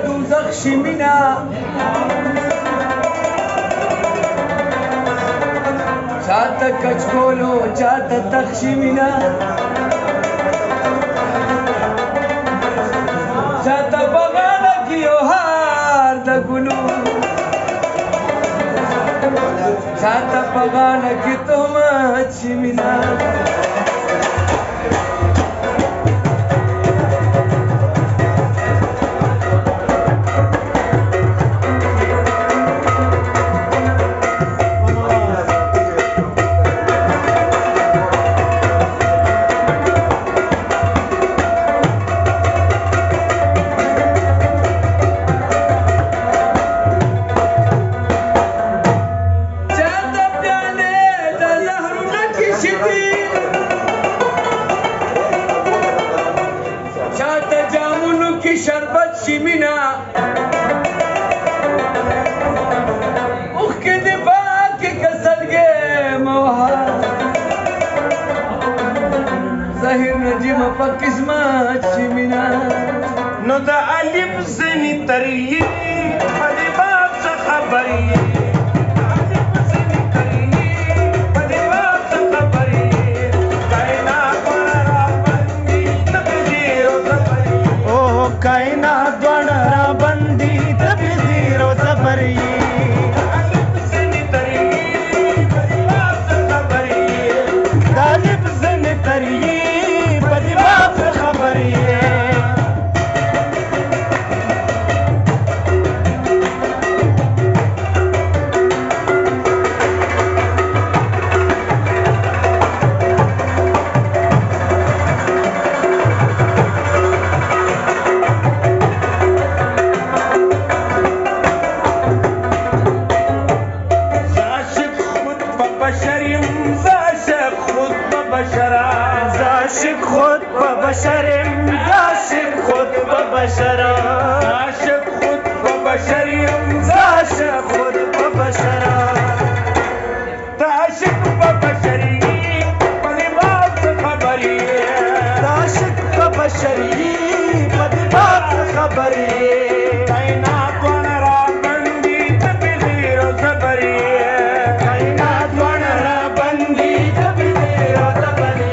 دوزخ شمینا چاته کچکولو چاته تخشمینا چاته بغانا کیو هار د ګلو چاته بغانا کی تهمت شمینا شربت شمینا اوخ کے دفاع کے کسل گے موہا ظاہر نجم پا قسمت شمینا نو دا علم زنی تری پدی باب سے خبری कायनात द्वारा बंदी तभी जीरो सबरी गालिब सन तरी बदी बाप खबरी عاشق خود ببشرم عاشق خود ببشرم عاشق خود ببشریم عاشق خود ببشرم عاشق ببشری پدی باب سے خبری عاشق ببشری پدی باب سے خبری کائنات ونرا بندی تبی زیرو صبری कायनात द्वारा बंदी तभी जीरो सबरी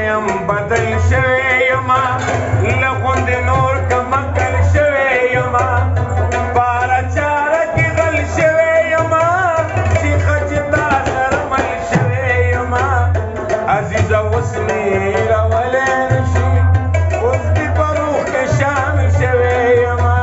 یم بدل شوی یما له غوندې نور کمکل شوی یما پاره چاره کې غل شوی یما چې خچ تا سره مل شوی یما عزیزه اوس مې راولی نشي اوس دې په روح کې شامل شوی یما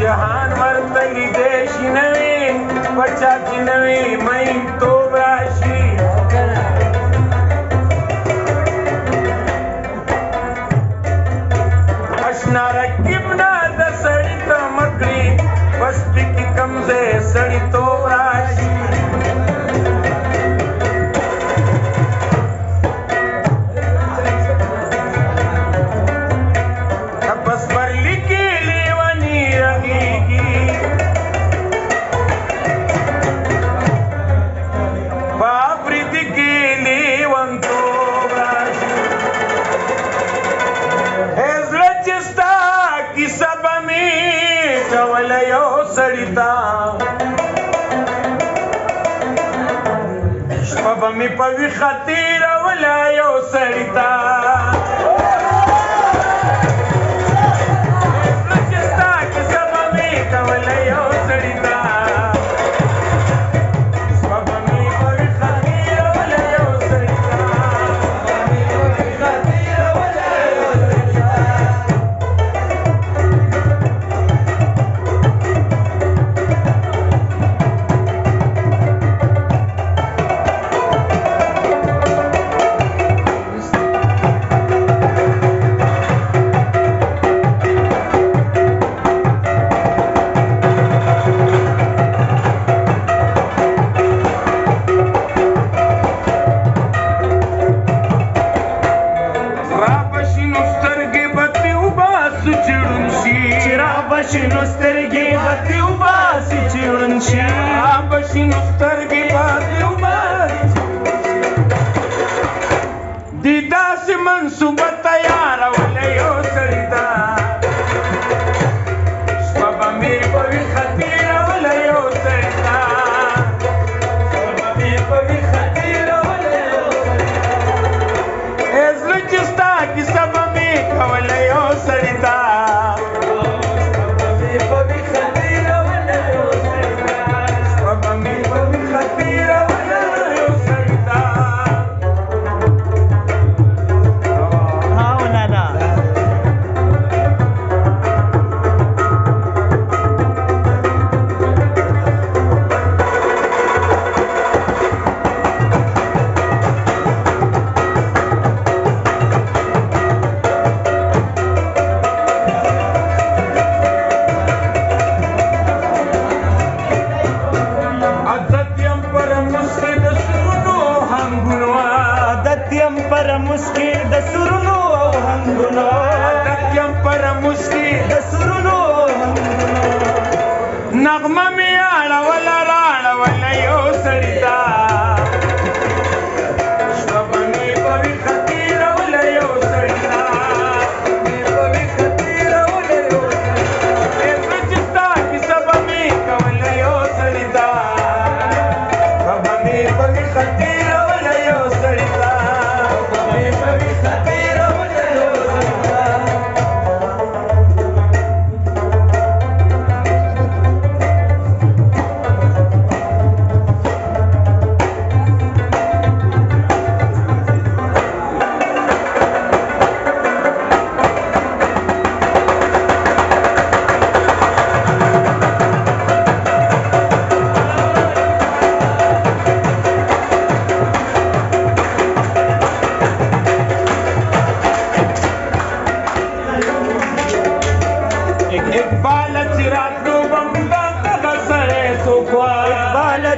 جهان ورته لیدې شي نوې بچا کې نوې مین توب راشي اشنا رقیب نه د سړي ته مکړي بس پکې کم ځای سړي توب راشي सड़िता शपा मी पवी खातिर वलायो सड़िता लचस्ता कि सब में कवलायो सड़िता शपा मी पवी खातिर वलायो सड़िता بشینو سترګې باتي وباسي چې ړوند شي بشینو سترګې باتي وباسي دي داسې منصوبه تیاروله یو سړي ته شپه به مې په ویښه تېروله یو سړي ته شپه به مې په ویښه تېروله یو سړي ته زړه چې ستا کیسه به مې کوله یو سړي ته پر مسکی د سرونو او هنګونو دتیم پر مسکی د سرونو او هنګونو نغمه می اړوله راړوله یو سړي ته شپه مې په ویښه تېروله یو سړي ته په ویښه تېروله یو سړي ته زړه چې ستا کیسه به مې کوله یو سړي ته شپه مې په ویښه تېروله یو سړي ته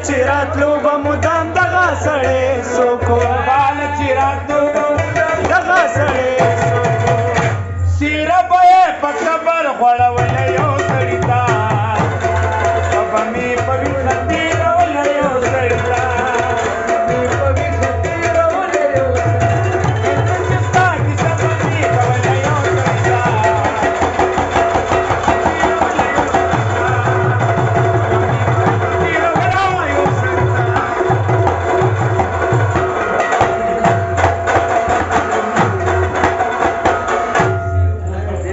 چې راتلو به مدام دغه सड़े सोको बाल चिरातू दगा सड़े सोको सिर पे पकबर घोड़वले यो